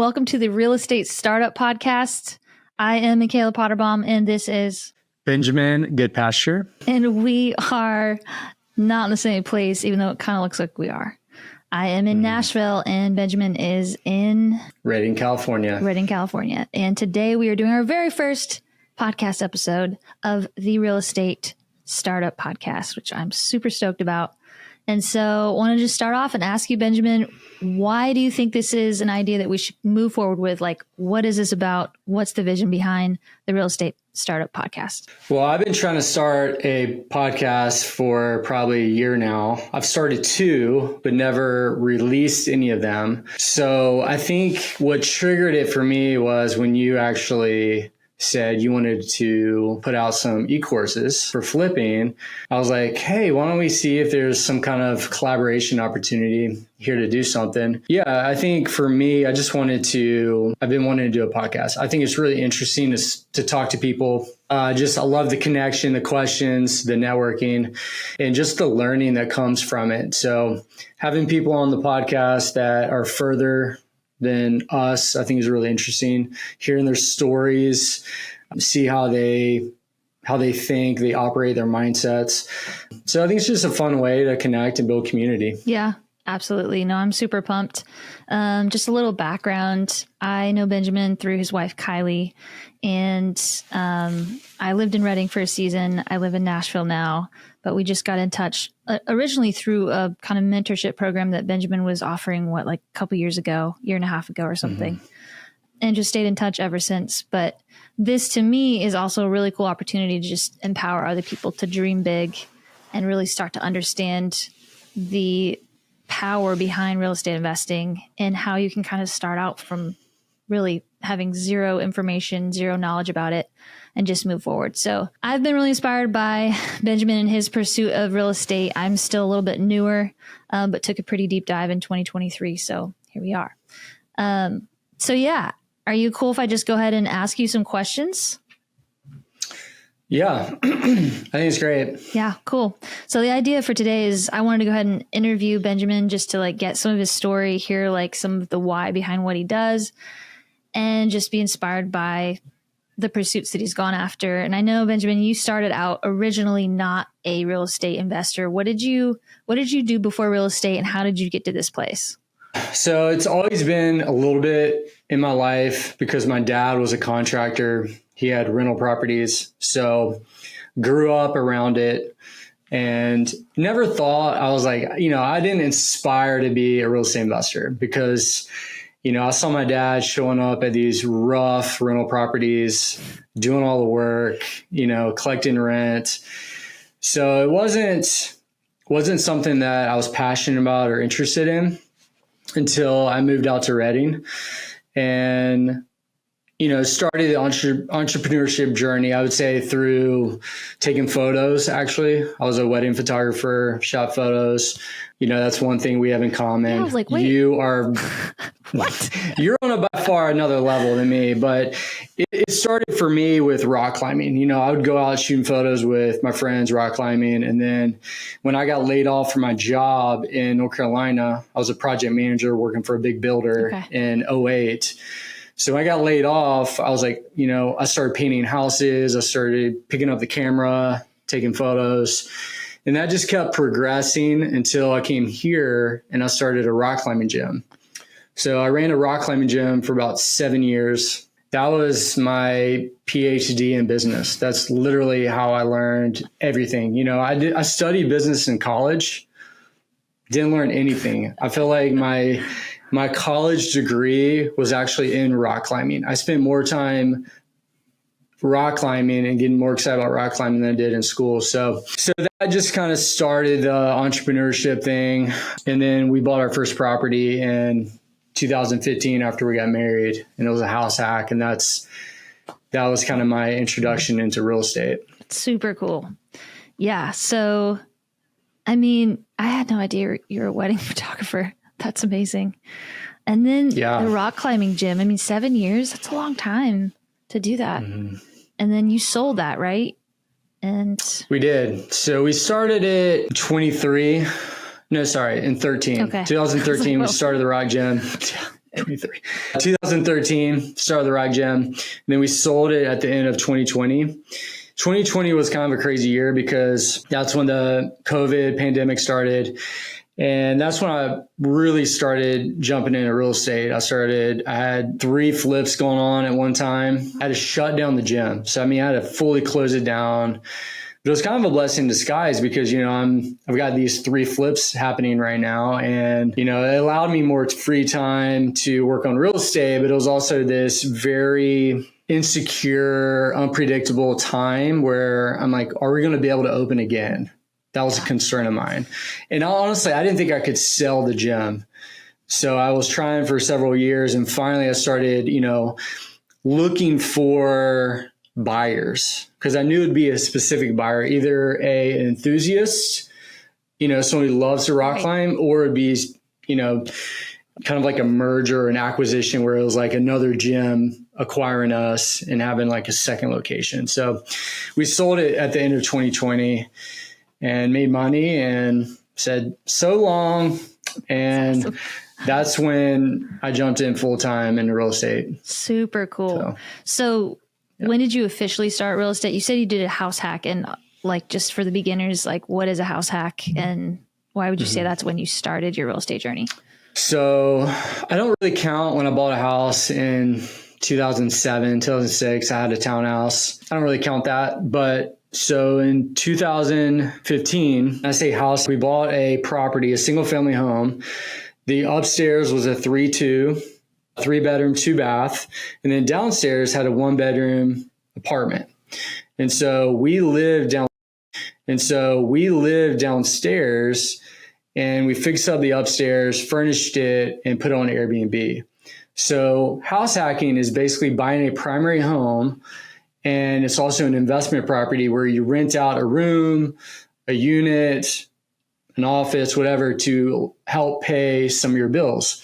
welcome to the Real Estate Startup Podcast. I am Mikayla Potterbaum, and this is Benjamin Goodpasture. And we are not in the same place, even though it kind of looks like we are. I am in Nashville, and Benjamin is in Redding, California. And today we are doing our very first podcast episode of the Real Estate Startup Podcast, which I'm super stoked about. And so I want to just start off and ask you, Benjamin, why do you think this is an idea that we should move forward with? Like, what is this about? What's the vision behind the Real Estate Startup Podcast? Well, I've been trying to start a podcast for probably a year now. I've started two, but never released any of them. So I think what triggered it for me was when you actually said you wanted to put out some e-courses for flipping. I was like, hey, why don't we see if there's some kind of collaboration opportunity here to do something? Yeah, I think for me, I've been wanting to do a podcast. I think it's really interesting to talk to people. I love the connection, the questions, the networking, and just the learning that comes from it. So having people on the podcast that are further than us, I think is really interesting. Hearing their stories, see how they think, they operate, their mindsets. So I think it's just a fun way to connect and build community. Yeah, absolutely. No, I'm super pumped. Just a little background. I know Benjamin through his wife, Kylie, and I lived in Redding for a season. I live in Nashville now, but we just got in touch originally through a kind of mentorship program that Benjamin was offering, a couple years ago, year and a half ago or something, and just stayed in touch ever since. But this to me is also a really cool opportunity to just empower other people to dream big and really start to understand the power behind real estate investing and how you can kind of start out from really having zero information, zero knowledge about it, and just move forward. So I've been really inspired by Benjamin and his pursuit of real estate. I'm still a little bit newer, but took a pretty deep dive in 2023. So here we are. So yeah, are you cool if I just go ahead and ask you some questions? Yeah, I think it's great. Yeah, cool. So the idea for today is I wanted to go ahead and interview Benjamin just to get some of his story, hear some of the why behind what he does, and just be inspired by the pursuits that he's gone after. And I know, Benjamin, you started out originally not a real estate investor. What did you do before real estate, and how did you get to this place? So it's always been a little bit in my life because my dad was a contractor. He had rental properties. So grew up around it and never thought I didn't aspire to be a real estate investor because I saw my dad showing up at these rough rental properties, doing all the work, collecting rent. So it wasn't something that I was passionate about or interested in until I moved out to Redding and, started the entrepreneurship journey, I would say, through taking photos. Actually, I was a wedding photographer, shot photos. That's one thing we have in common. Yeah, I was like, wait. You are what? You're on by far another level than me, but it started for me with rock climbing. I would go out shooting photos with my friends, rock climbing. And then when I got laid off from my job in North Carolina, I was a project manager working for a big builder in 2008. So when I got laid off, I was like, I started painting houses. I started picking up the camera, taking photos. And that just kept progressing until I came here and I started a rock climbing gym. So I ran a rock climbing gym for about 7 years. That was my PhD in business. That's literally how I learned everything. I studied business in college, didn't learn anything. I feel like my college degree was actually in rock climbing. I spent more time rock climbing and getting more excited about rock climbing than I did in school. So that just kind of started the entrepreneurship thing. And then we bought our first property in 2015 after we got married, and it was a house hack. And that was kind of my introduction into real estate. Super cool. Yeah. So, I had no idea you're a wedding photographer. That's amazing. And then the rock climbing gym, 7 years, that's a long time to do that. Mm-hmm. And then you sold that, right? And we did. So we started it in 13. Okay. 2013, we started the rock gym. 23. 2013, started the Rock Gym. And then we sold it at the end of 2020. 2020 was kind of a crazy year because that's when the COVID pandemic started. And that's when I really started jumping into real estate. I had 3 flips going on at one time. I had to shut down the gym. So, I had to fully close it down. But it was kind of a blessing in disguise because, I've got these 3 flips happening right now. And, it allowed me more free time to work on real estate. But it was also this very insecure, unpredictable time where I'm like, are we going to be able to open again? That was a concern of mine. And honestly, I didn't think I could sell the gym. So I was trying for several years. And finally, I started, looking for buyers because I knew it'd be a specific buyer, either an enthusiast, someone who loves to rock climb, or it'd be, kind of like a merger or an acquisition where it was like another gym acquiring us and having like a second location. So we sold it at the end of 2020 and made money and said, so long. And awesome. That's when I jumped in full time into real estate. Super cool. So when did you officially start real estate? You said you did a house hack, and like, just for the beginners, like, what is a house hack and why would you say that's when you started your real estate journey? So I don't really count when I bought a house in 2007, 2006, I had a townhouse. I don't really count that. But so in 2015, I say house, we bought a property, a single family home. The upstairs was a 3-2, 3-bedroom, 2-bath. And then downstairs had a 1-bedroom apartment. And so we lived downstairs and we fixed up the upstairs, furnished it, and put it on Airbnb. So house hacking is basically buying a primary home, and it's also an investment property where you rent out a room, a unit, an office, whatever, to help pay some of your bills.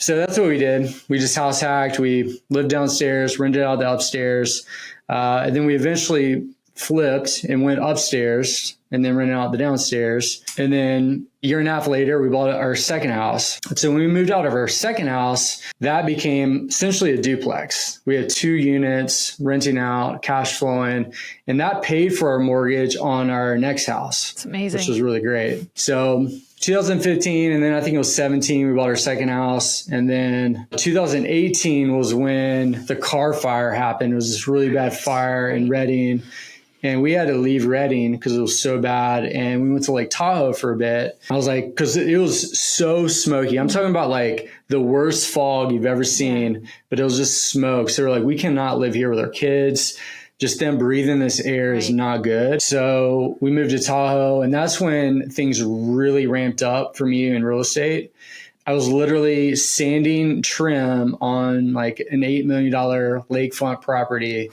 So that's what we did. We just house hacked. We lived downstairs, rented out the upstairs, and then we eventually flipped and went upstairs and then rented out the downstairs. And then a year and a half later, we bought our second house. So when we moved out of our second house, that became essentially a duplex. We had 2 units renting out, cash flowing, and that paid for our mortgage on our next house. It's amazing. Which was really great. So 2015, and then I think it was 17, we bought our second house. And then 2018 was when the car fire happened. It was this really bad fire in Redding. And we had to leave Redding because it was so bad. And we went to Lake Tahoe for a bit. I was like, because it was so smoky. I'm talking about like the worst fog you've ever seen, but it was just smoke. So we're like, we cannot live here with our kids. Just them breathing this air is not good. So we moved to Tahoe, and that's when things really ramped up for me in real estate. I was literally sanding trim on like an $8 million lakefront property,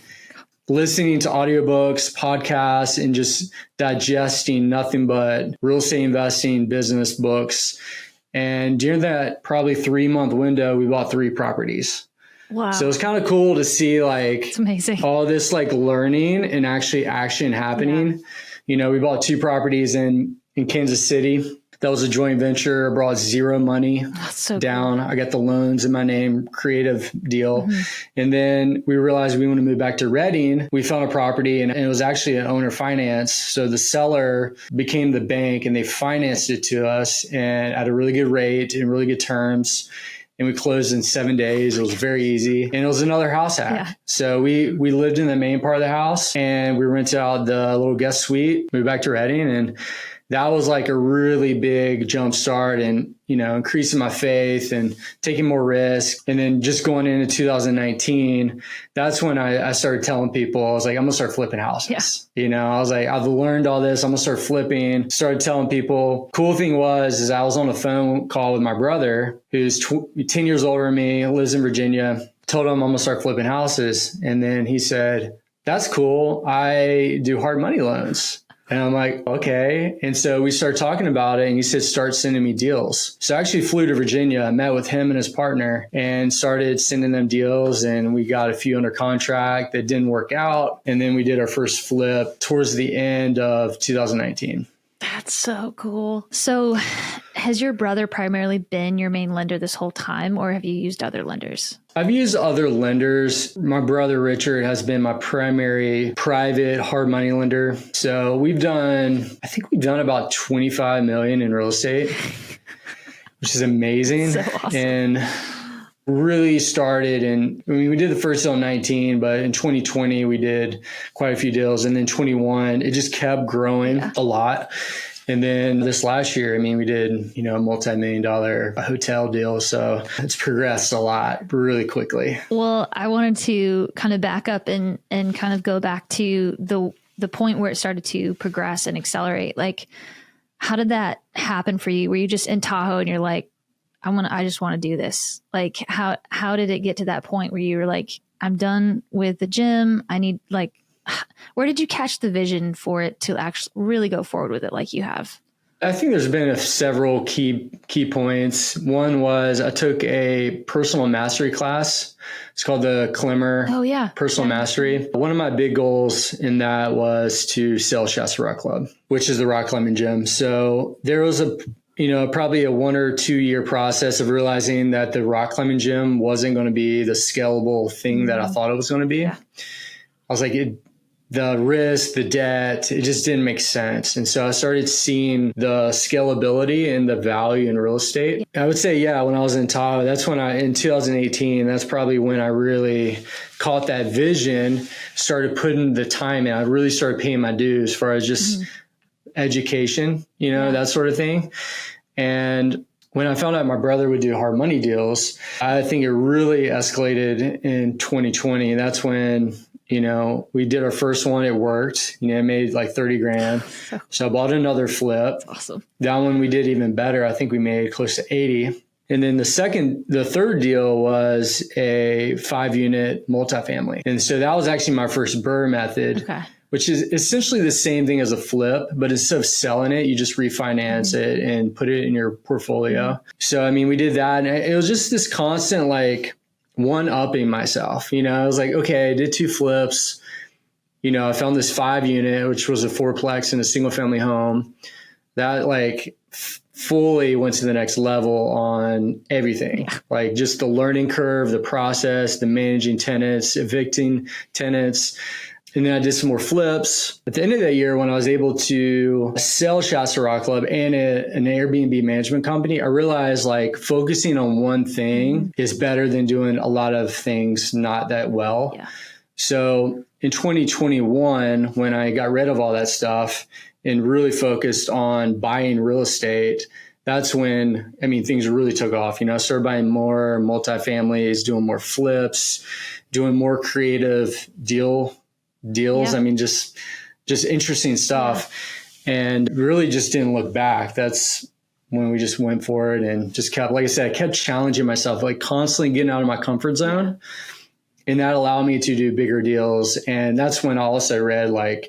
listening to audiobooks, podcasts, and just digesting nothing but real estate investing, business books. And during that probably 3-month window, we bought 3 properties. Wow. So it's kind of cool to see like it's amazing. All this like learning and actually action happening. Yeah. We bought 2 properties in Kansas City. That was a joint venture. I brought 0 money down. Cool. I got the loans in my name, creative deal. Mm-hmm. And then we realized we want to move back to Redding. We found a property and it was actually an owner finance. So the seller became the bank and they financed it to us and at a really good rate and really good terms. And we closed in 7 days. It was very easy. And it was another house hack. Yeah. So we lived in the main part of the house and we rented out the little guest suite, moved back to Redding, and that was like a really big jump start and, increasing my faith and taking more risk. And then just going into 2019, that's when I started telling people, I was like, I'm going to start flipping houses. Yeah. I was like, I've learned all this. I'm going to start flipping, started telling people. Cool thing was I was on a phone call with my brother, who's 10 years older than me, lives in Virginia, told him I'm going to start flipping houses. And then he said, that's cool. I do hard money loans. And I'm like, okay. And so we started talking about it and he said, start sending me deals. So I actually flew to Virginia, met with him and his partner and started sending them deals. And we got a few under contract that didn't work out. And then we did our first flip towards the end of 2019. That's so cool. So has your brother primarily been your main lender this whole time, or have you used other lenders? I've used other lenders. My brother, Richard, has been my primary private hard money lender. So I think we've done about 25 million in real estate, which is amazing. So awesome. And really started we did the first deal in 19, but in 2020, we did quite a few deals. And then 21, it just kept growing a lot. And then this last year, we did, a multi-million-dollar hotel deal. So it's progressed a lot really quickly. Well, I wanted to kind of back up and kind of go back to the point where it started to progress and accelerate. Like, how did that happen for you? Were you just in Tahoe and you're like, I just want to do this? Like, how did it get to that point where you were like, I'm done with the gym. I need, like, where did you catch the vision for it to actually really go forward with it like you have? I think there's been several key points. One was I took a personal mastery class. It's called the Climber Personal Mastery. One of my big goals in that was to sell Shasta Rock Club, which is the rock climbing gym. So there was probably a 1 or 2 year process of realizing that the rock climbing gym wasn't going to be the scalable thing that I thought it was going to be. Yeah. I was like, the risk, the debt, it just didn't make sense. And so I started seeing the scalability and the value in real estate. I would say, when I was in Tahoe, that's when in 2018, that's probably when I really caught that vision, started putting the time in. I really started paying my dues as far as just education, that sort of thing. And when I found out my brother would do hard money deals, I think it really escalated in 2020. That's when we did our first one. It worked. It made like 30 grand. So I bought another flip. That's awesome. That one we did even better. I think we made close to 80. And then the third deal was a 5-unit multifamily. And so that was actually my first BRRRR method, which is essentially the same thing as a flip, but instead of selling it, you just refinance it and put it in your portfolio. So, we did that. And it was just this constant, like, one-upping myself. I was like, okay, I did 2 flips. I found this 5-unit, which was a 4-plex in a single family home that like fully went to the next level on everything. Like just the learning curve, the process, the managing tenants, evicting tenants. And then I did some more flips. At the end of that year, when I was able to sell Shasta Rock Club and an Airbnb management company, I realized like focusing on one thing is better than doing a lot of things not that well. Yeah. So in 2021, when I got rid of all that stuff and really focused on buying real estate, that's when, things really took off. I started buying more multifamilies, doing more flips, doing more creative deals. Yeah. Just interesting stuff. Yeah. And really just didn't look back. That's when we just went for it and just kept, like I said, I kept challenging myself, like constantly getting out of my comfort zone. Yeah. And that allowed me to do bigger deals. And that's when I also read I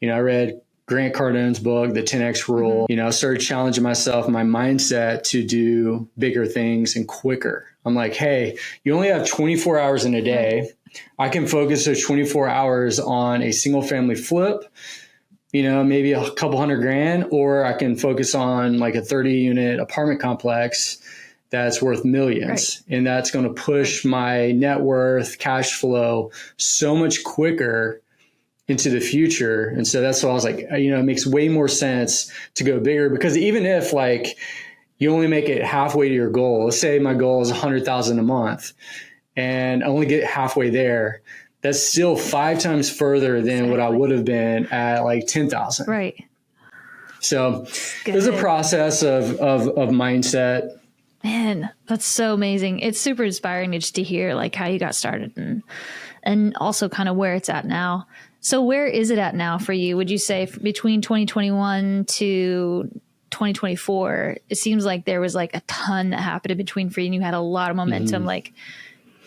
read Grant Cardone's book, The 10X Rule. I started challenging myself, my mindset to do bigger things and quicker. I'm like, hey, you only have 24 hours in a day. I can focus those 24 hours on a single family flip, maybe a couple $100,000, or I can focus on like a 30-unit apartment complex that's worth millions. Right. And that's going to push my net worth, cash flow so much quicker into the future. And so that's why I was like, it makes way more sense to go bigger, because even if like you only make it halfway to your goal, let's say my goal is 100,000 a month, and I only get halfway there, that's still 5 times further than what I would have been at like 10,000. Right. So there's a process of mindset. Man, that's so amazing. It's super inspiring just to hear like how you got started and also kind of where it's at now. So where is it at now for you? Would you say between 2021 to 2024, it seems like there was like a ton that happened in between for you and you had a lot of momentum. Like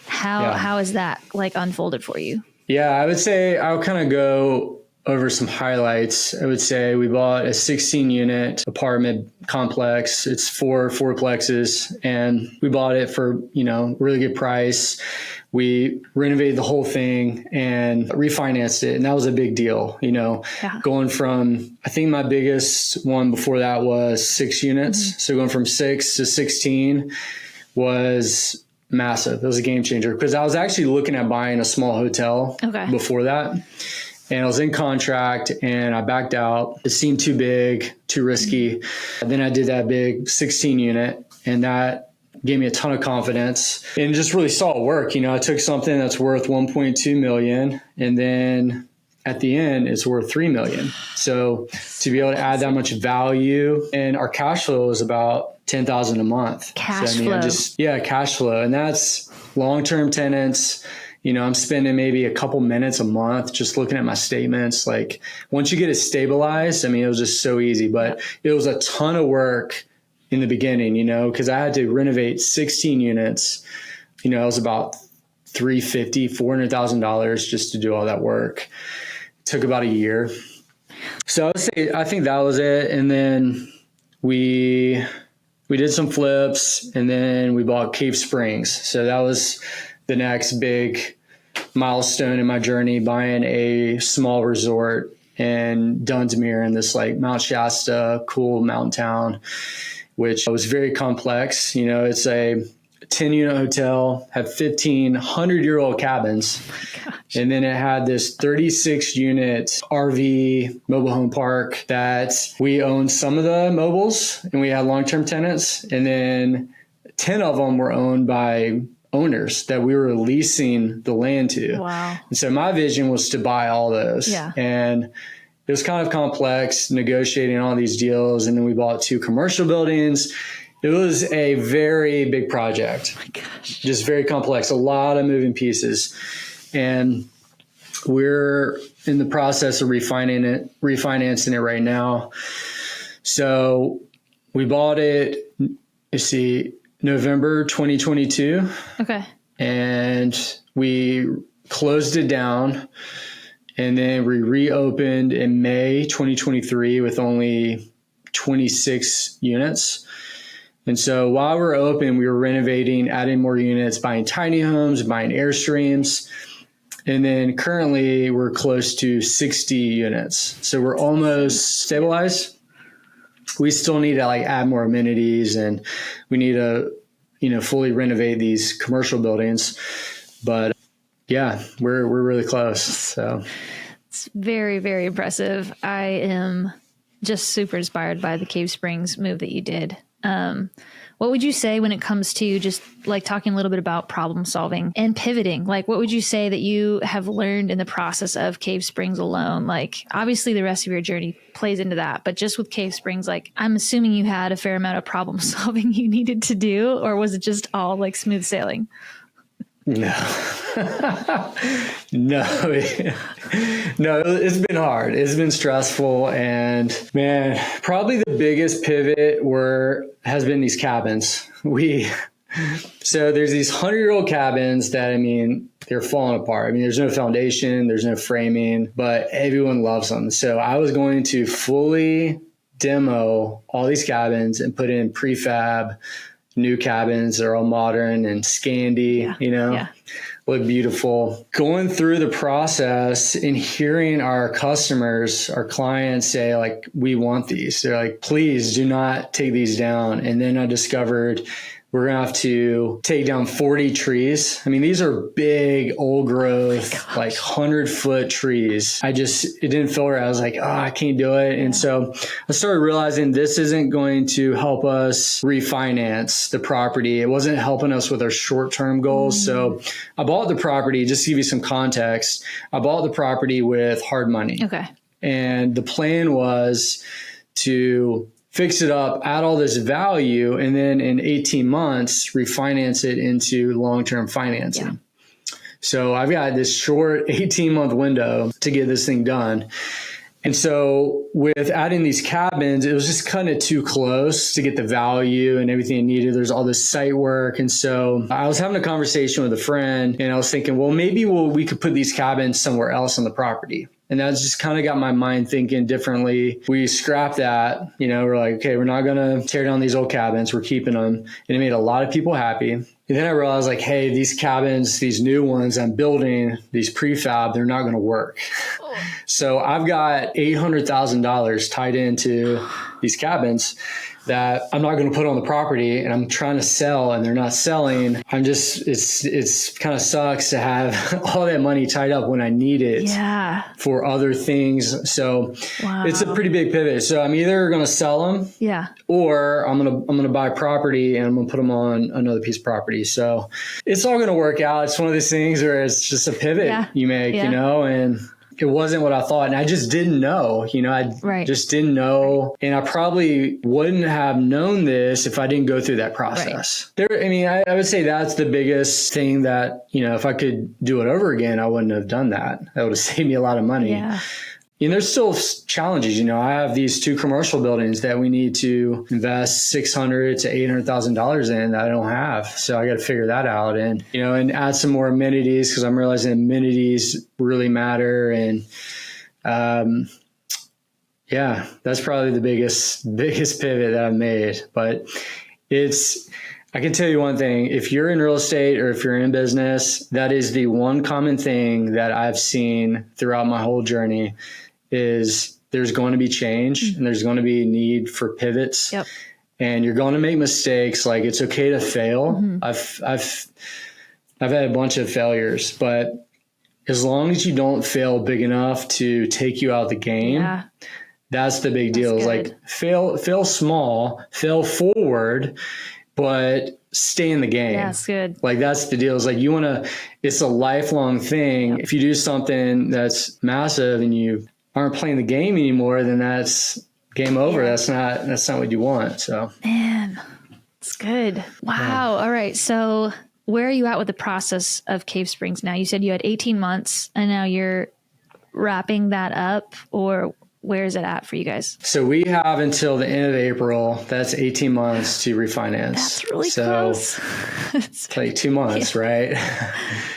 how is that like unfolded for you? Yeah, I would say I'll kind of go over some highlights. I would say we bought a 16-unit apartment complex. It's 4 plexes, and we bought it for, really good price. we renovated the whole thing and refinanced it. And that was a big deal, going from, I think my biggest one before that was 6 units. Mm-hmm. So going from 6 to 16 was massive. It was a game changer because I was actually looking at buying a small hotel before that. And I was in contract and I backed out. It seemed too big, too risky. And then I did that big 16 unit, and that gave me a ton of confidence and just really saw it work. I took something that's worth 1.2 million, and then at the end it's worth 3 million. So to be able to add that much value, and our cash flow is about 10,000 a month. Cash flow. Cash flow. And that's long-term tenants. I'm spending maybe a couple minutes a month just looking at my statements. Like once you get it stabilized, it was just so easy, but it was a ton of work in the beginning, because I had to renovate 16 units. It was about $400,000 just to do all that work. It took about a year. So I think that was it. And then we did some flips, and then we bought Cave Springs. So that was the next big milestone in my journey, buying a small resort in Dunsmuir in this like Mount Shasta, cool mountain town, which was very complex. It's a 10-unit hotel, had 1,500-year-old cabins. Oh, and then it had this 36-unit RV mobile home park that we owned some of the mobiles, and we had long-term tenants. And then 10 of them were owned by owners that we were leasing the land to. Wow. And so my vision was to buy all those. Yeah. And it was kind of complex negotiating all these deals. And then we bought 2 commercial buildings. It was a very big project. Oh my gosh. Just very complex, a lot of moving pieces. And we're in the process of refinancing it right now. So we bought it, November 2022. Okay. And we closed it down, and then we reopened in May 2023 with only 26 units. And so while we were open, we were renovating, adding more units, buying tiny homes, buying Airstreams. And then currently we're close to 60 units. So we're almost stabilized. We still need to add more amenities, and we need to, fully renovate these commercial buildings. But yeah, we're really close. So it's very, very impressive. I am just super inspired by the Cave Springs move that you did. What would you say when it comes to just talking a little bit about problem solving and pivoting? What would you say that you have learned in the process of Cave Springs alone? Obviously the rest of your journey plays into that, but just with Cave Springs, I'm assuming you had a fair amount of problem solving you needed to do, or was it just all smooth sailing? No, it's been hard. It's been stressful. And man, probably the biggest pivot has been these cabins. So there's these 100-year-old cabins that, they're falling apart. There's no foundation, there's no framing, but everyone loves them. So I was going to fully demo all these cabins and put in prefab new cabins that are all modern and Scandi, look beautiful. Going through the process and hearing our customers, our clients say, we want these. They're like, please do not take these down. And then I discovered we're going to have to take down 40 trees. These are big, old growth, 100-foot trees. It didn't feel right. I was like, I can't do it. And so I started realizing this isn't going to help us refinance the property. It wasn't helping us with our short-term goals. So I bought the property, just to give you some context, I bought the property with hard money. Okay. And the plan was to fix it up, add all this value, and then in 18 months, refinance it into long-term financing. Yeah. So I've got this short 18-month window to get this thing done. And so with adding these cabins, it was just kind of too close to get the value and everything I needed. There's all this site work. And so I was having a conversation with a friend, and I was thinking, well, maybe we could put these cabins somewhere else on the property. And that's just kind of got my mind thinking differently. We scrapped that, we're like, okay, we're not going to tear down these old cabins. We're keeping them. And it made a lot of people happy. And then I realized like, hey, these cabins, these new ones I'm building, these prefab, they're not going to work. So I've got $800,000 tied into these cabins that I'm not going to put on the property, and I'm trying to sell and they're not selling. It's kind of sucks to have all that money tied up when I need it for other things. So it's a pretty big pivot. So I'm either going to sell them or I'm going to buy property and I'm going to put them on another piece of property. So it's all going to work out. It's one of these things where it's just a pivot you make, and it wasn't what I thought. And I just didn't know, just didn't know. And I probably wouldn't have known this if I didn't go through that process. I would say that's the biggest thing that, if I could do it over again, I wouldn't have done that. That would have saved me a lot of money. Yeah. There's still challenges. I have these 2 commercial buildings that we need to invest $600,000 to $800,000 in that I don't have. So I got to figure that out and add some more amenities, because I'm realizing amenities really matter. And that's probably the biggest pivot that I've made. But I can tell you one thing: if you're in real estate or if you're in business, that is the one common thing that I've seen throughout my whole journey. Is there's going to be change and there's going to be need for pivots, and you're going to make mistakes. Like, it's okay to fail. I've had a bunch of failures, but as long as you don't fail big enough to take you out of the game, that's the big deal. Is like fail small, fail forward, but stay in the game. Yeah, that's good. Like, that's the deal. Is like, it's a lifelong thing. If you do something that's massive and you aren't playing the game anymore, then that's game over. That's not what you want. So, man, it's good. Wow. All right. So where are you at with the process of Cave Springs now? You said you had 18 months and now you're wrapping that up, or where is it at for you guys? So we have until the end of April. That's 18 months to refinance. That's really close. It's like 2 months, right?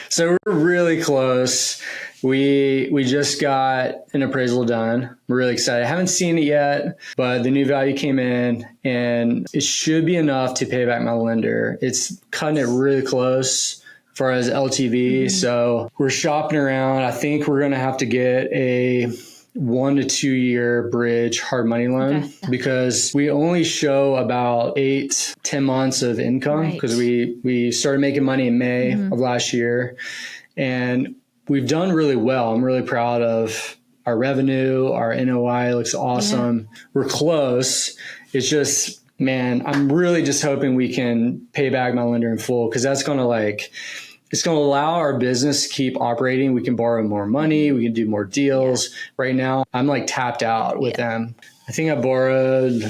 So we're really close. We just got an appraisal done. We're really excited. I haven't seen it yet, but the new value came in and it should be enough to pay back my lender. It's cutting it really close as far as LTV. So we're shopping around. I think we're going to have to get a 1 to 2 year bridge hard money loan because we only show about 8-10 months of income because we started making money in May of last year, and we've done really well. I'm really proud of our revenue. Our NOI looks awesome. We're close. It's just, man, I'm really just hoping we can pay back my lender in full, because that's going to it's going to allow our business to keep operating. We can borrow more money. We can do more deals. Right now, I'm tapped out with them. I think I borrowed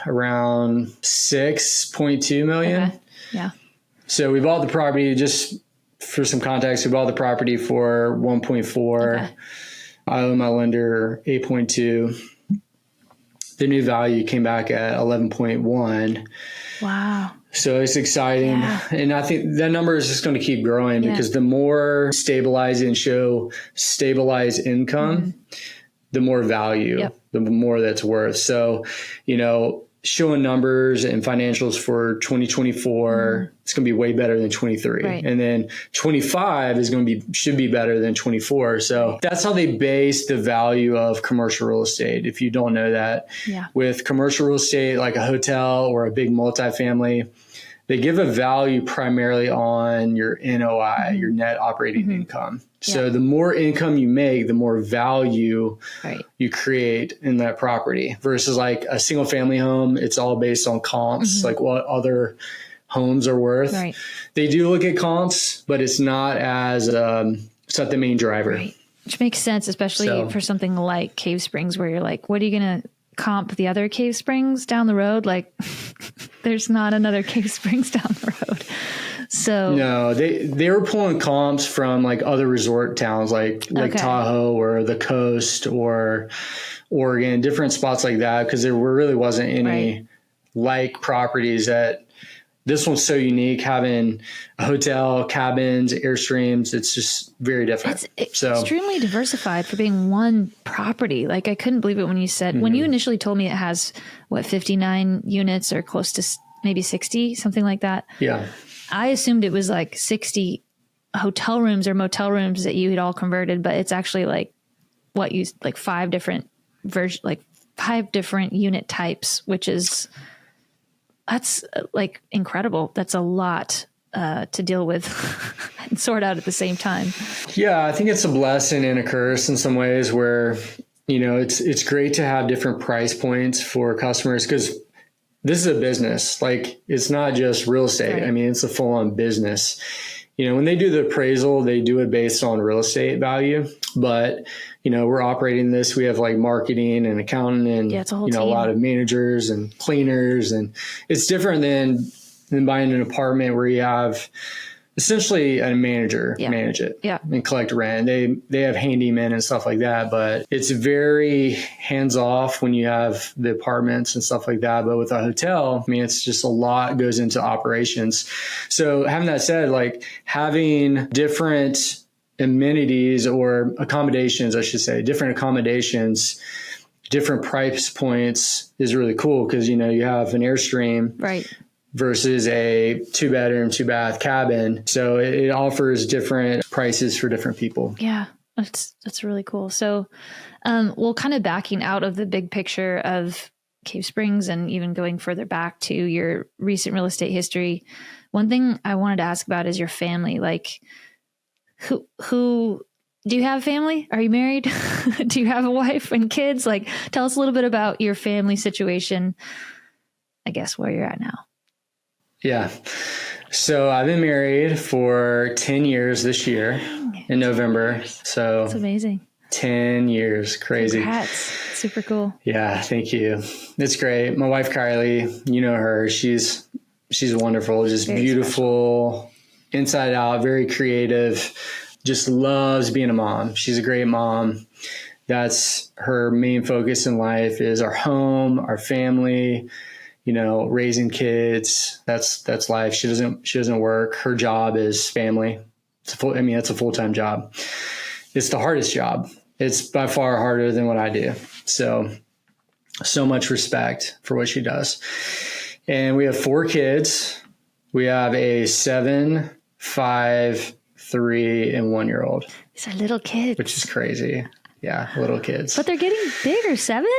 around $6.2 million. Okay. Yeah. So we bought the property, just for some context, we bought the property for 1.4. Okay. I owe my lender 8.2. The new value came back at 11.1. Wow. So it's exciting. Yeah. And I think that number is just going to keep growing because the more stabilized and show stabilized income, the more value, the more that's worth. So, showing numbers and financials for 2024, it's going to be way better than 23. Right. And then 25 should be better than 24. So that's how they base the value of commercial real estate. If you don't know that, with commercial real estate, like a hotel or a big multifamily, they give a value primarily on your NOI, your net operating income. So the more income you make, the more value you create in that property versus like a single family home. It's all based on comps, like what other homes are worth. Right. They do look at comps, but it's not as, it's not the main driver. Right. Which makes sense, especially for something like Cave Springs, where you're like, what are you going to comp the other Cave Springs down the road? Like there's not another Cave Springs down the road. So no, they were pulling comps from like other resort towns like Tahoe or the coast or Oregon, different spots like that, because there really wasn't any like properties that this one's so unique, having a hotel, cabins, Airstreams. It's just very different. It's extremely diversified for being one property. Like, I couldn't believe it when you said, when you initially told me it has 59 units or close to maybe 60, something like that. Yeah. I assumed it was like 60 hotel rooms or motel rooms that you had all converted, but it's actually like like 5 different like 5 different unit types, which is, that's like incredible. That's a lot to deal with and sort out at the same time. Yeah, I think it's a blessing and a curse in some ways where, it's great to have different price points for customers, because this is a business. Like, it's not just real estate. Right. I mean, it's a full-on business. When they do the appraisal, they do it based on real estate value, but we're operating this. We have like marketing and accounting and, it's a whole team. A lot of managers and cleaners, and it's different than buying an apartment where you have essentially a manager manage it and collect rent. They have handymen and stuff like that, but it's very hands off when you have the apartments and stuff like that. But with a hotel, I mean, it's just a lot goes into operations. So having that said, like, having different amenities or accommodations, I should say, different accommodations, different price points is really cool, because, you have an Airstream. Right. Versus a 2-bedroom, 2-bath cabin. So it offers different prices for different people. Yeah, that's really cool. So, well, kind of backing out of the big picture of Cave Springs and even going further back to your recent real estate history, one thing I wanted to ask about is your family. Like, who do you have a family? Are you married? Do you have a wife and kids? Like, tell us a little bit about your family situation, I guess, where you're at now. Yeah. So I've been married for 10 years this year in November. So that's amazing. 10 years. Crazy. Congrats. Super cool. Yeah. Thank you. It's great. My wife, Kylie, you know her, she's wonderful, just very beautiful, special. Inside out, very creative, just loves being a mom. She's a great mom. That's her main focus in life, is our home, our family, raising kids. That's life. She doesn't work. Her job is family. It's a full-time job. It's the hardest job. It's by far harder than what I do. So much respect for what she does. And we have 4 kids. We have a 7, 5, 3, and 1-year-old. These are little kids. Which is crazy. Yeah, little kids. But they're getting bigger. 7?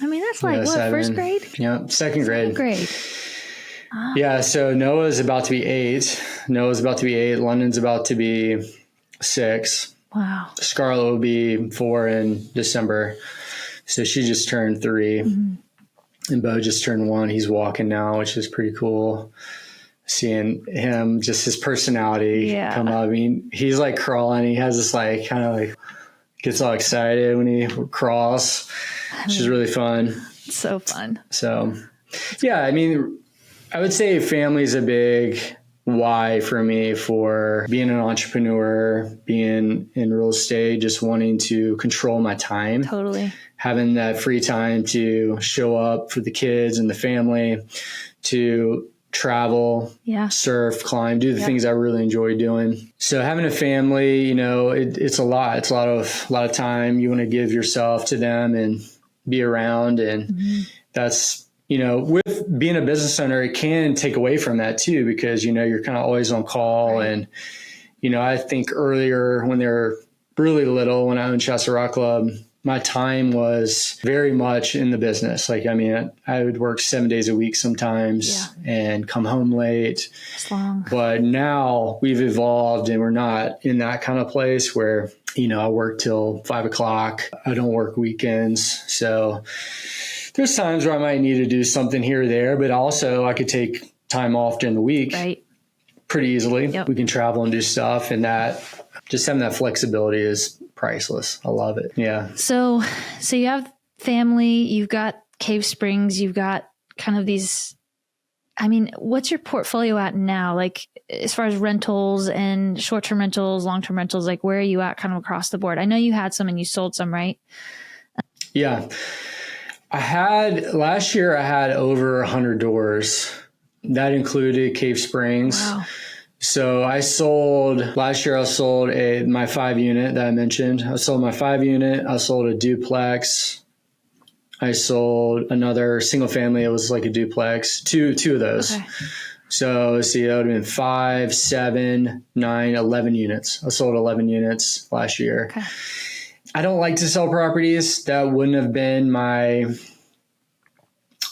I mean, that's like, 7. First grade? Yeah, second grade. Oh. Yeah, so Noah's about to be 8. London's about to be 6. Wow. Scarlett will be 4 in December. So she just turned 3. Mm-hmm. And Bo just turned 1. He's walking now, which is pretty cool. Seeing him, just his personality come up. I mean, he's like crawling. He has this like kind of like gets all excited when he crawls, which is really fun. So fun. So, yeah, I mean, I would say family is a big why for me for being an entrepreneur, being in real estate, just wanting to control my time. Totally. Having that free time to show up for the kids and the family, to travel, surf, climb, do the things I really enjoy doing. So having a family, it's a lot. It's a lot of time you want to give yourself to them and be around. And that's, with being a business owner, it can take away from that too, because, you're kind of always on call. Right. And, I think earlier when they were really little, when I owned Shasta Rock Club, my time was very much in the business. Like, I mean, I would work 7 days a week sometimes and come home late. That's long. But now we've evolved and we're not in that kind of place where, I work till 5 o'clock. I don't work weekends. So there's times where I might need to do something here or there, but also I could take time off during the week pretty easily. Yep. We can travel and do stuff, and that just having that flexibility is priceless. I love it. Yeah. So you have family, you've got Cave Springs, you've got kind of these, I mean, what's your portfolio at now? Like as far as rentals and short-term rentals, long-term rentals, like where are you at kind of across the board? I know you had some and you sold some, right? Yeah. Last year I had over 100 doors That included Cave Springs. Wow. So last year I sold my 5-unit that I mentioned. I sold my 5-unit. I sold a duplex. I sold another single family. It was like a duplex, two of those. Okay. So let's see, that would have been 5, 7, 9, 11 units. I sold 11 units last year. Okay. I don't like to sell properties. That wouldn't have been my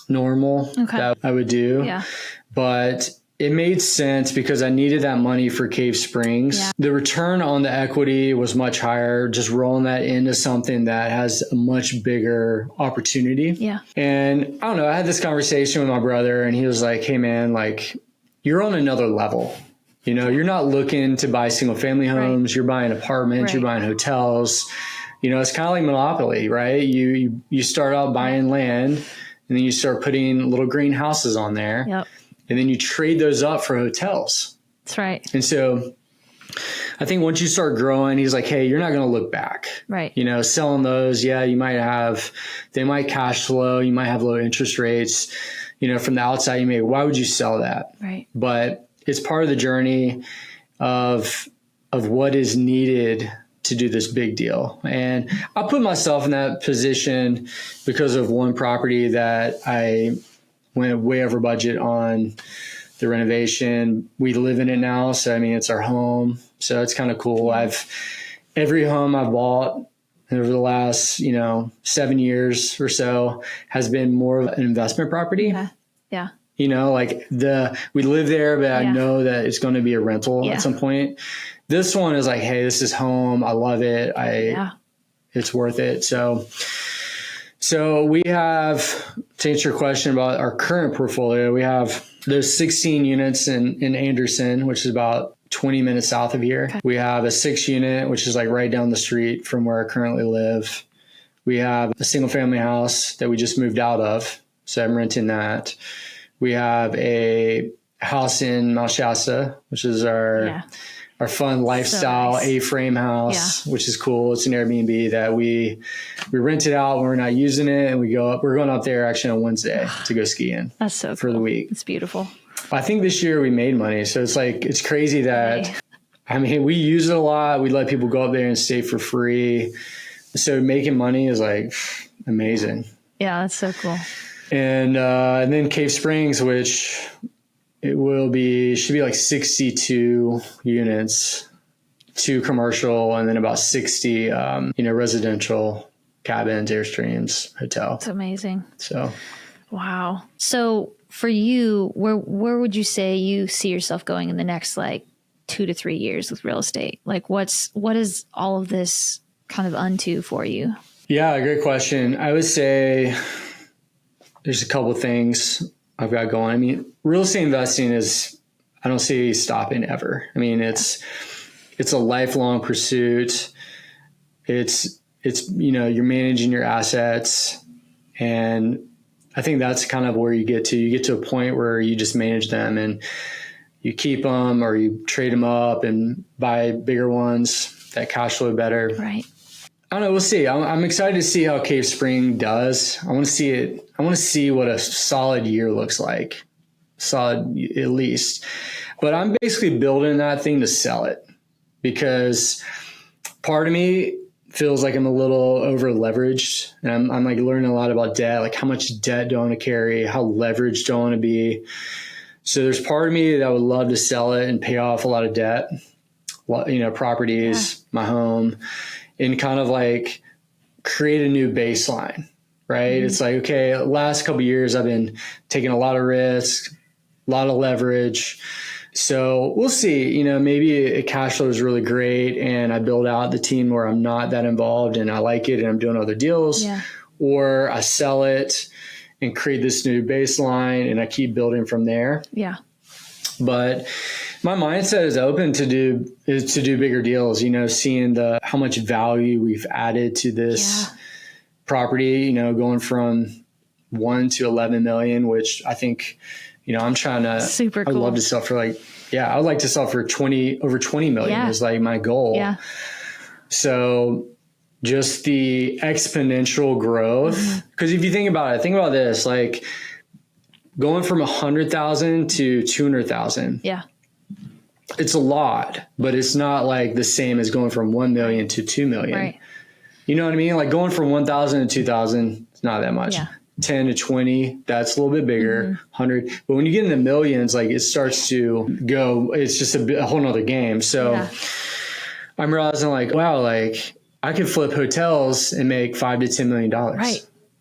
normal that I would do. Yeah. But it made sense because I needed that money for Cave Springs. Yeah. The return on the equity was much higher, just rolling that into something that has a much bigger opportunity. Yeah. And I don't know, I had this conversation with my brother and he was like, hey man, like you're on another level. You know, you're not looking to buy single family homes, you're buying apartments, you're buying hotels. You know, it's kind of like Monopoly, right? You start out buying land and then you start putting little greenhouses on there. Yep. And then you trade those up for hotels. That's right. And so I think once you start growing, he's like, hey, you're not going to look back. Right. You know, selling those, yeah, they might cash flow, you might have low interest rates. You know, from the outside, you may, why would you sell that? Right. But it's part of the journey of what is needed to do this big deal. And I put myself in that position because of one property that I went way over budget on the renovation. We live in it now. So, I mean, it's our home. So it's kind of cool. Every home I've bought over the last, 7 years or so has been more of an investment property. Yeah. You know, like we live there, but I know that it's going to be a rental at some point. This one is like, hey, this is home. I love it. It's worth it. So we have, to answer your question about our current portfolio, we have those 16 units in Anderson, which is about 20 minutes south of here. Okay. We have a 6-unit, which is like right down the street from where I currently live. We have a single family house that we just moved out of. So I'm renting that. We have a house in Mount Shasta, which is our fun lifestyle A-frame house, which is cool. It's an Airbnb that we rent it out when we're not using it, and we're going up there actually on Wednesday to go skiing. That's so for the week. It's beautiful. I think this year we made money, so it's crazy that I mean, we use it a lot. We let people go up there and stay for free. So making money is like amazing. Yeah, that's so cool. And then Cave Springs, which should be like 62 units, 2 commercial, and then about 60, residential, cabins, Airstreams, hotel. That's amazing. So, wow. So for you, where would you say you see yourself going in the next like 2 to 3 years with real estate? Like what is all of this kind of unto for you? Yeah, great question. I would say there's a couple of things I've got going. I mean, real estate investing I don't see stopping ever. I mean, it's a lifelong pursuit. It's you're managing your assets, and I think that's kind of where you get to a point where you just manage them and you keep them or you trade them up and buy bigger ones that cash flow better. Right. I don't know. We'll see. I'm excited to see how Cave Spring does. I want to see it. I want to see what a solid year looks like. Solid, at least. But I'm basically building that thing to sell it because part of me feels like I'm a little over leveraged, and I'm like learning a lot about debt. Like how much debt do I want to carry? How leveraged do I want to be? So there's part of me that would love to sell it and pay off a lot of debt, properties, my home, and kind of like create a new baseline, right? Mm-hmm. It's like, okay, last couple of years, I've been taking a lot of risk, a lot of leverage. So we'll see, maybe a cash flow is really great and I build out the team where I'm not that involved and I like it and I'm doing other deals, or I sell it and create this new baseline and I keep building from there. Yeah. But my mindset is open to do bigger deals, seeing how much value we've added to this property, going from 1 to 11 million, which I think, I'm trying to, super cool. I'd love to sell for I would like to sell for over 20 million is like my goal. Yeah. So just the exponential growth, because if you think about this, like going from 100,000 to 200,000. Yeah. It's a lot, but it's not like the same as going from 1 million to 2 million. Right. You know what I mean? Like going from 1,000 to 2,000, it's not that much. Yeah. 10 to 20, that's a little bit bigger. 100. But when you get into millions, like it starts to go, it's just a whole nother game. So I'm realizing like, wow, like I could flip hotels and make $5 to $10 million.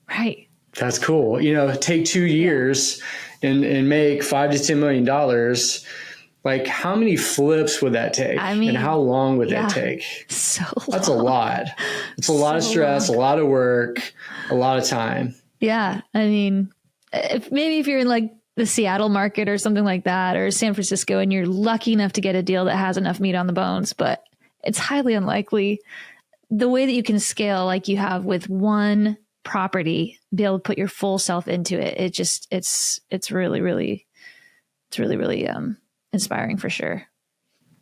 Right. That's cool. You know, take 2 years and make $5 to $10 million. Like how many flips would that take? I mean, and how long would that take? So That's a lot. It's a lot of stress, a lot of work, a lot of time. Yeah. I mean, maybe if you're in like the Seattle market or something like that, or San Francisco, and you're lucky enough to get a deal that has enough meat on the bones, but it's highly unlikely. The way that you can scale like you have with one property, be able to put your full self into it, it's really inspiring for sure.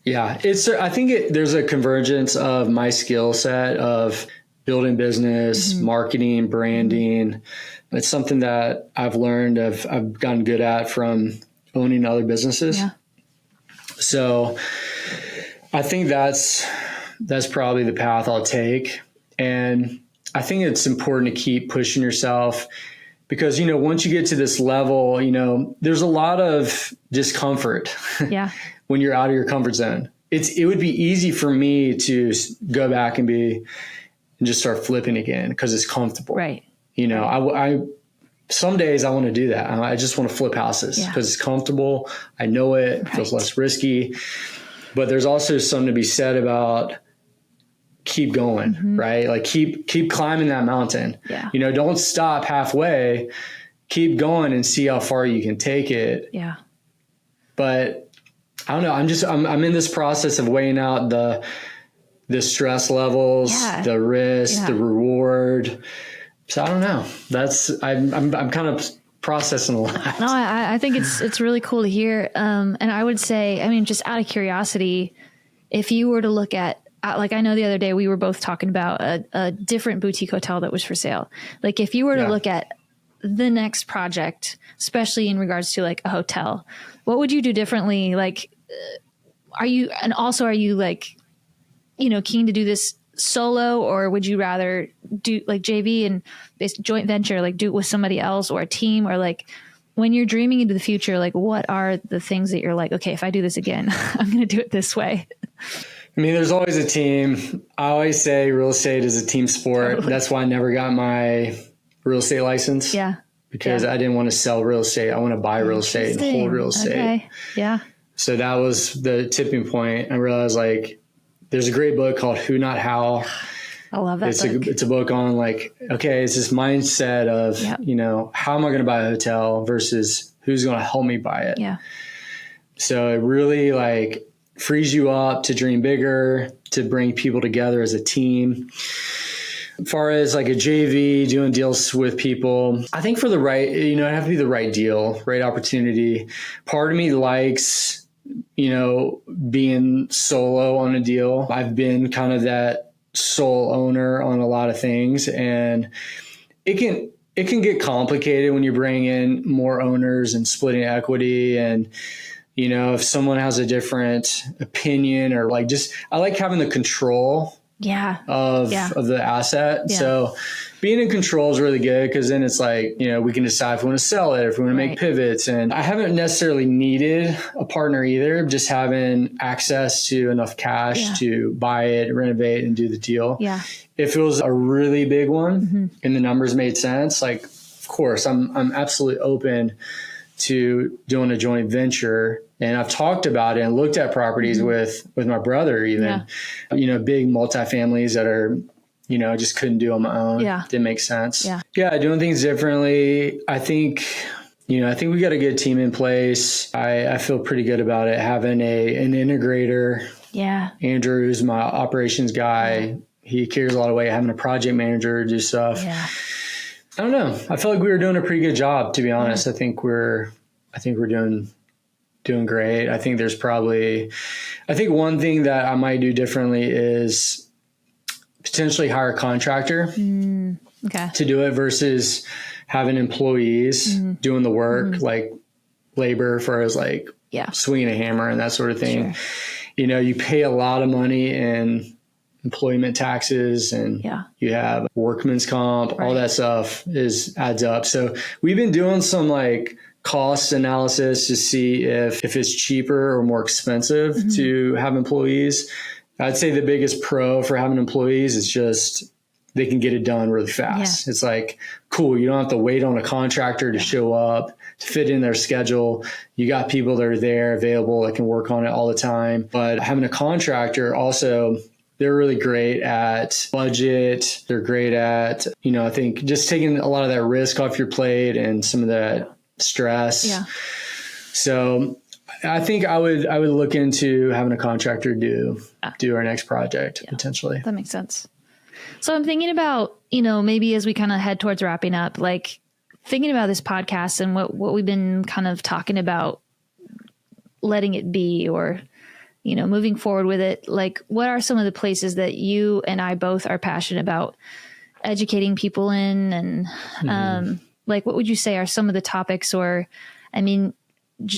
Yeah, I think there's a convergence of my skill set of building business, marketing, branding. It's something that I've learned, I've gotten good at from owning other businesses. Yeah. So I think that's probably the path I'll take. And I think it's important to keep pushing yourself because, you know, once you get to this level, you know, there's a lot of discomfort when you're out of your comfort zone. It would be easy for me to go back and just start flipping again because it's comfortable. Right. You know, I some days I want to do that. I just want to flip houses because it's comfortable. I know it feels less risky, but there's also something to be said about keep going, right? Like keep climbing that mountain. Yeah. You know, don't stop halfway. Keep going and see how far you can take it. Yeah. But I don't know. I'm in this process of weighing out the stress levels, the risk, the reward. So I don't know. I'm kind of processing a lot. No, I think it's really cool to hear. And I would say, I mean, just out of curiosity, if you were to look at, like I know the other day we were both talking about a different boutique hotel that was for sale. Like if you were to look at the next project, especially in regards to like a hotel, what would you do differently? Like, are you like, you know, keen to do this solo, or would you rather do like JV and joint venture, like do it with somebody else or a team? Or like when you're dreaming into the future, like what are the things that you're like, okay, if I do this again, I'm going to do it this way? I mean, there's always a team. I always say real estate is a team sport. Totally. That's why I never got my real estate license. Yeah. Because I didn't want to sell real estate. I want to buy real estate and hold real estate. Okay. Yeah. So that was the tipping point. I realized like there's a great book called Who Not How. I love that book. It's a book on like, okay, it's this mindset of, you know, how am I going to buy a hotel versus who's going to help me buy it? Yeah. So it really like frees you up to dream bigger, to bring people together as a team. As far as like a JV, doing deals with people, I think for the right, you know, it'd have to be the right deal, right opportunity. Part of me likes, you know, being solo on a deal. I've been kind of that sole owner on a lot of things, and it can get complicated when you bring in more owners and splitting equity. And, you know, if someone has a different opinion or like I like having the control of the asset. Yeah. So being in control is really good because then it's like, you know, we can decide if we want to sell it, if we want to make pivots. And I haven't necessarily needed a partner either, just having access to enough cash to buy it, renovate, and do the deal. Yeah. If it was a really big one and the numbers made sense, like, of course, I'm absolutely open to doing a joint venture. And I've talked about it and looked at properties with my brother, even, you know, big multifamilies that are, you know, I just couldn't do on my own. Yeah. Didn't make sense. Yeah. Doing things differently. I think we got a good team in place. I feel pretty good about it. Having an integrator. Yeah. Andrew, who's my operations guy. He carries a lot of weight. Having a project manager do stuff. Yeah. I don't know. I feel like we were doing a pretty good job, to be honest. I think we're doing great. I think one thing that I might do differently is potentially hire a contractor to do it versus having employees doing the work, like labor for as like swinging a hammer and that sort of thing. Sure. You know, you pay a lot of money in employment taxes and you have workman's comp, all that stuff adds up. So we've been doing some like cost analysis to see if it's cheaper or more expensive to have employees. I'd say the biggest pro for having employees is just they can get it done really fast. It's like, cool, you don't have to wait on a contractor to show up, to fit in their schedule. You got people that are there available that can work on it all the time. But having a contractor also, they're really great at budget. They're great at, you know, I think just taking a lot of that risk off your plate and some of that stress. Yeah. So I think I would look into having a contractor do our next project potentially. That makes sense. So I'm thinking about, you know, maybe as we kind of head towards wrapping up, like thinking about this podcast and what we've been kind of talking about, letting it be, or, you know, moving forward with it. Like, what are some of the places that you and I both are passionate about educating people in? And like, what would you say are some of the topics? Or, I mean,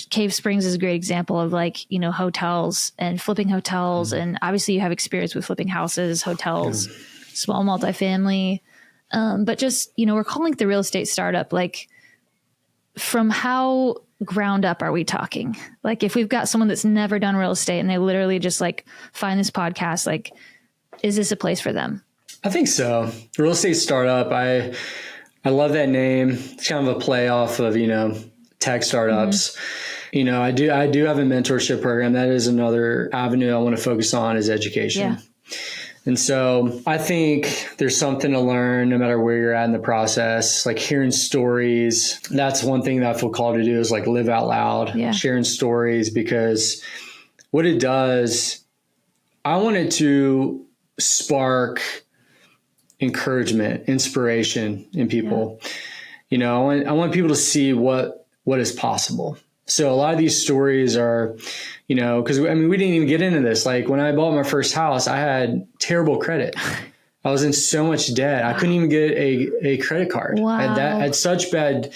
Cave Springs is a great example of like, you know, hotels and flipping hotels. And obviously you have experience with flipping houses, hotels, small multifamily. But just, you know, we're calling it the real estate startup. Like, from how ground up are we talking? Like, if we've got someone that's never done real estate and they literally just like find this podcast, like, is this a place for them? I think so. Real estate startup. I love that name. It's kind of a play off of, you know, tech startups. You know, I do have a mentorship program. That is another avenue I want to focus on, is education. And so I think there's something to learn no matter where you're at in the process, like hearing stories. That's one thing that I feel called to do, is like live out loud, sharing stories, because what it does, I want it to spark encouragement, inspiration in people. You know, I want people to see what is possible. So a lot of these stories are, you know, because I mean, we didn't even get into this. Like, when I bought my first house, I had terrible credit. I was in so much debt. I couldn't even get a credit card. I had such bad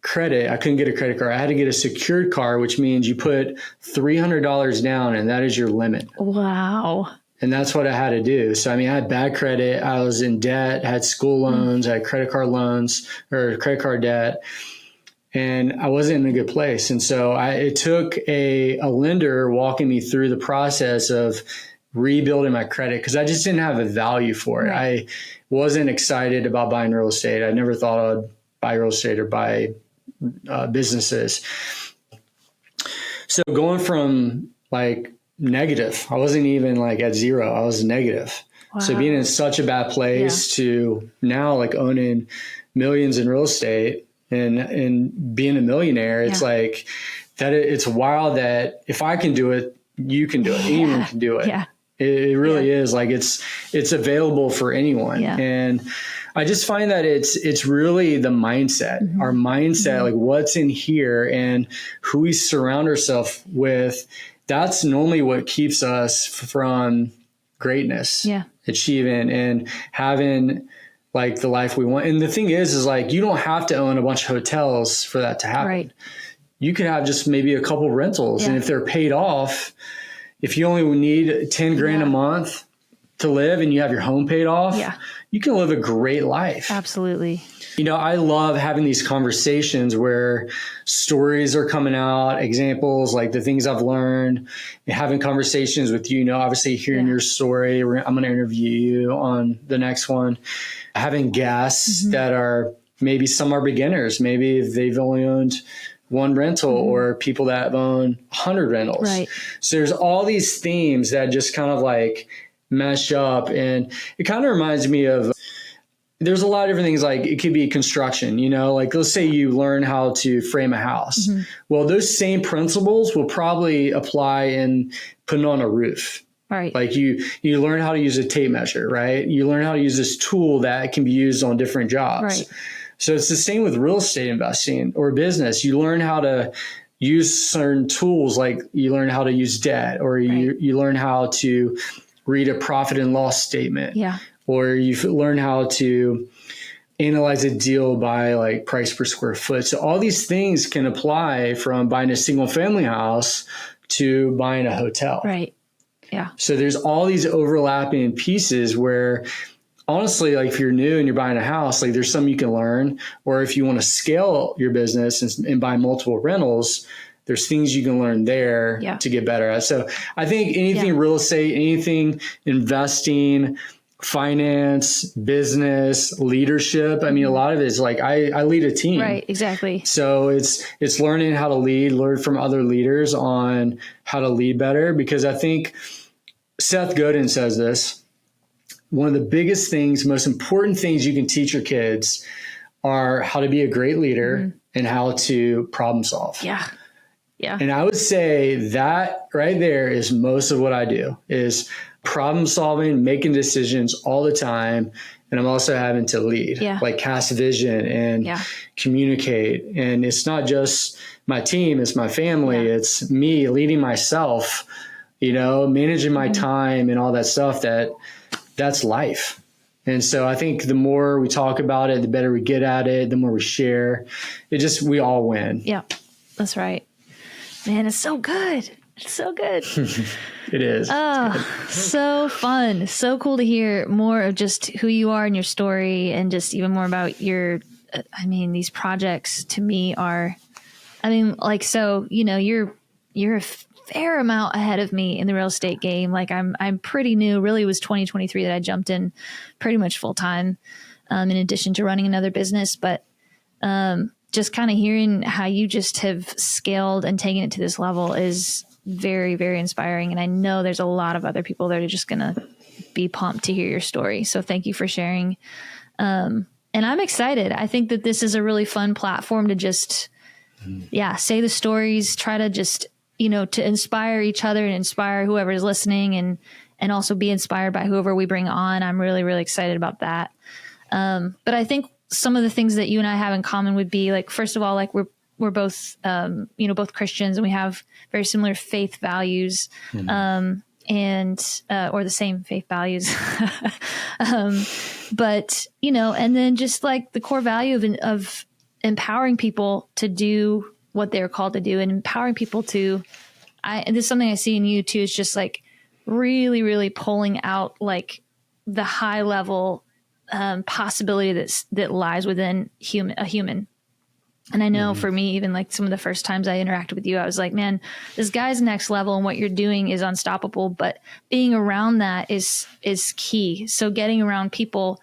credit. I couldn't get a credit card. I had to get a secured card, which means you put $300 down and that is your limit. Wow. And that's what I had to do. So, I mean, I had bad credit. I was in debt, I had school loans, I had credit card loans or credit card debt. And I wasn't in a good place. And so it took a lender walking me through the process of rebuilding my credit, because I just didn't have a value for it. I wasn't excited about buying real estate. I never thought I would buy real estate or buy businesses. So going from like negative, I wasn't even like at zero, I was negative. So being in such a bad place to now like owning millions in real estate, and being a millionaire, it's like that. It's wild that if I can do it, you can do it. Anyone can do it. It really is like, it's available for anyone. And I just find that it's really the mindset, our mindset, like what's in here and who we surround ourselves with. That's normally what keeps us from greatness, achieving and having like the life we want. And the thing is like, you don't have to own a bunch of hotels for that to happen. You could have just maybe a couple rentals. And if they're paid off, if you only need 10 grand a month to live and you have your home paid off, you can live a great life. Absolutely. You know, I love having these conversations where stories are coming out, examples, like the things I've learned, and having conversations with you, obviously hearing your story. I'm going to interview you on the next one. Having guests that are, maybe some are beginners, maybe they've only owned one rental, or people that have owned 100 rentals. So there's all these themes that just kind of like mesh up. And it kind of reminds me of, there's a lot of different things, like it could be construction, like let's say you learn how to frame a house. Well, those same principles will probably apply in putting on a roof. Like you learn how to use a tape measure, right? You learn how to use this tool that can be used on different jobs. So it's the same with real estate investing or business. You learn how to use certain tools, like you learn how to use debt, or you learn how to read a profit and loss statement, or you learn how to analyze a deal by like price per square foot. So all these things can apply from buying a single family house to buying a hotel. Right. Yeah. So there's all these overlapping pieces where honestly, like if you're new and you're buying a house, like there's some you can learn, or if you want to scale your business and buy multiple rentals, there's things you can learn there to get better at. So I think anything real estate, anything investing, finance, business, leadership. I mean, a lot of it is like I lead a team. Right, exactly. So it's learning how to lead, learn from other leaders on how to lead better. Because I think Seth Godin says this, one of the biggest things, most important things you can teach your kids are how to be a great leader and how to problem solve. Yeah. Yeah. And I would say that right there is most of what I do is problem solving, making decisions all the time. And I'm also having to lead, like cast vision and communicate. And it's not just my team, it's my family. It's me leading myself, you know, managing my time and all that stuff. That's life. And so I think the more we talk about it, the better we get at it, the more we share, we all win. Yeah, that's right. Man, it's so good. It's so good. It is. Oh, so fun. So cool to hear more of just who you are and your story, and just even more about these projects to me are, so, you know, you're a fair amount ahead of me in the real estate game. Like I'm pretty new. Really, it was 2023 that I jumped in pretty much full time, in addition to running another business. But, just kind of hearing how you just have scaled and taken it to this level is very, very inspiring. And I know there's a lot of other people that are just going to be pumped to hear your story. So thank you for sharing. And I'm excited. I think that this is a really fun platform to just, say the stories, try to just, you know, to inspire each other and inspire whoever is listening, and also be inspired by whoever we bring on. I'm really, really excited about that. But I think some of the things that you and I have in common would be, like, first of all, like we're both, both Christians, and we have very similar faith values, or the same faith values. But, you know, and then just like the core value of empowering people to do what they're called to do, and empowering people to, and this is something I see in you too, is just like really, really pulling out like the high level possibility that lies within a human. And I know for me, even like some of the first times I interacted with you, I was like, man, this guy's next level, and what you're doing is unstoppable. But being around that is key. So getting around people,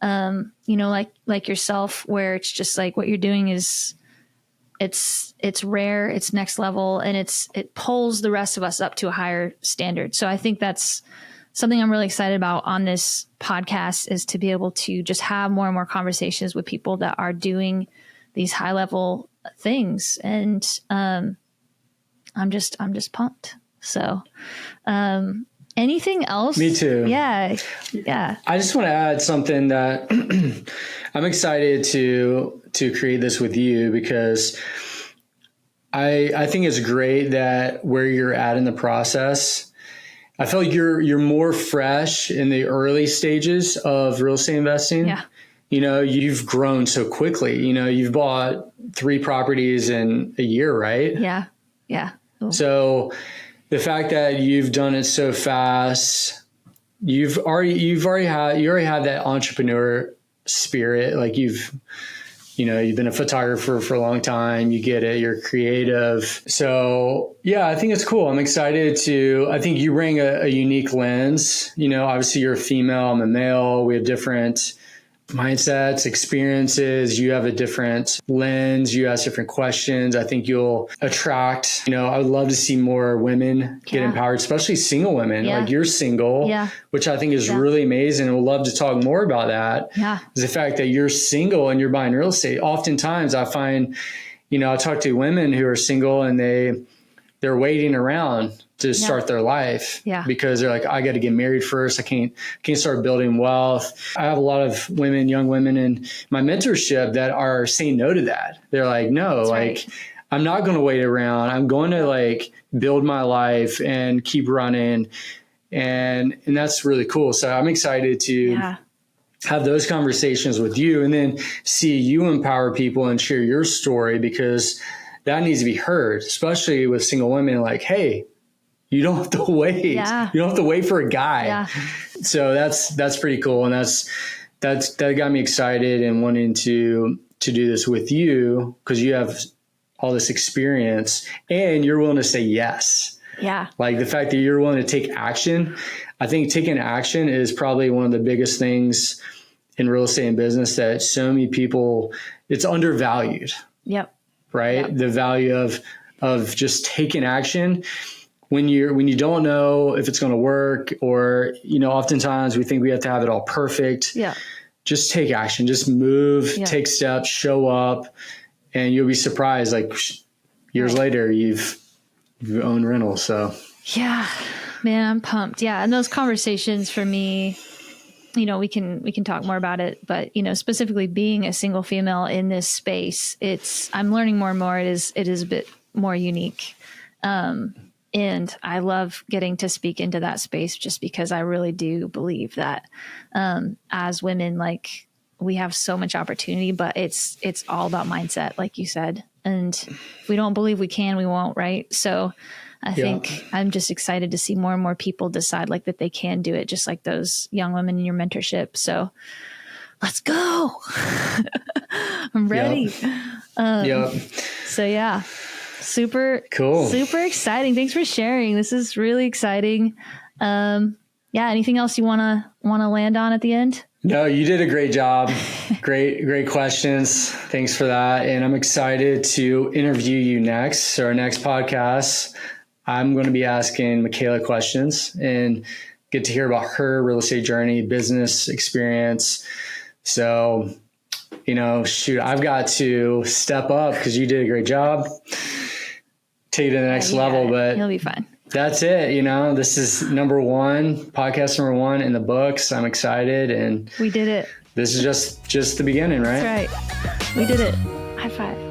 like yourself, where it's just like what you're doing is it's rare, it's next level, and it pulls the rest of us up to a higher standard. So I think that's something I'm really excited about on this podcast, is to be able to just have more and more conversations with people that are doing these high level things. And I'm just pumped. So anything else? Me too. Yeah. I just want to add something that I'm excited to create this with you, because I think it's great that where you're at in the process, I feel like you're more fresh in the early stages of real estate investing. Yeah. You know, you've grown so quickly. You know, you've bought 3 properties in a year, right? Yeah. Yeah. Cool. So the fact that you've done it so fast, you already have that entrepreneur spirit. Like you've been a photographer for a long time. You get it. You're creative. So yeah, I think it's cool. I'm excited I think you bring a unique lens. You know, obviously you're a female, I'm a male. We have different mindsets, experiences. You have a different lens. You ask different questions. I think you'll attract, I would love to see more women get empowered, especially single women. Yeah. Like you're single, which I think is really amazing. And we'd love to talk more about that. Yeah. Is the fact that you're single and you're buying real estate. Oftentimes I find, I talk to women who are single and they're waiting around to start their life because they're like, I got to get married first. I can't start building wealth. I have a lot of young women in my mentorship that are saying no to that. They're like, no, I'm not going to wait around. I'm going to build my life and keep running. And that's really cool. So I'm excited to have those conversations with you and then see you empower people and share your story, because that needs to be heard, especially with single women. Like, hey, you don't have to wait. Yeah. You don't have to wait for a guy. Yeah. So that's pretty cool. And that got me excited and wanting to do this with you, because you have all this experience and you're willing to say yes. Yeah. Like the fact that you're willing to take action. I think taking action is probably one of the biggest things in real estate and business that so many people, it's undervalued. Yep. Right. Yep. The value of just taking action when you don't know if it's going to work, or, oftentimes we think we have to have it all perfect. Yeah. Just take action, just move, Yeah. take steps, show up, and you'll be surprised. Like years later, you've owned rentals. So yeah, man, I'm pumped. Yeah. And those conversations for me, we can talk more about it, but specifically being a single female in this space, I'm learning more and more. It is a bit more unique. And I love getting to speak into that space, just because I really do believe that, as women, like, we have so much opportunity, but it's all about mindset, like you said, and if we don't believe we can, we won't. Right. So I think I'm just excited to see more and more people decide like that they can do it, just like those young women in your mentorship. So let's go. I'm ready. So yeah, super cool. Super exciting. Thanks for sharing. This is really exciting. Anything else you want to land on at the end? No, you did a great job. Great questions. Thanks for that. And I'm excited to interview you next. So our next podcast, I'm going to be asking Mikayla questions and get to hear about her real estate journey, business experience. So, I've got to step up because you did a great job. Take it to the next level, but you'll be fine. That's it. This is podcast number 1 in the books. I'm excited, and we did it. This is just the beginning, right? That's right. We did it. High five.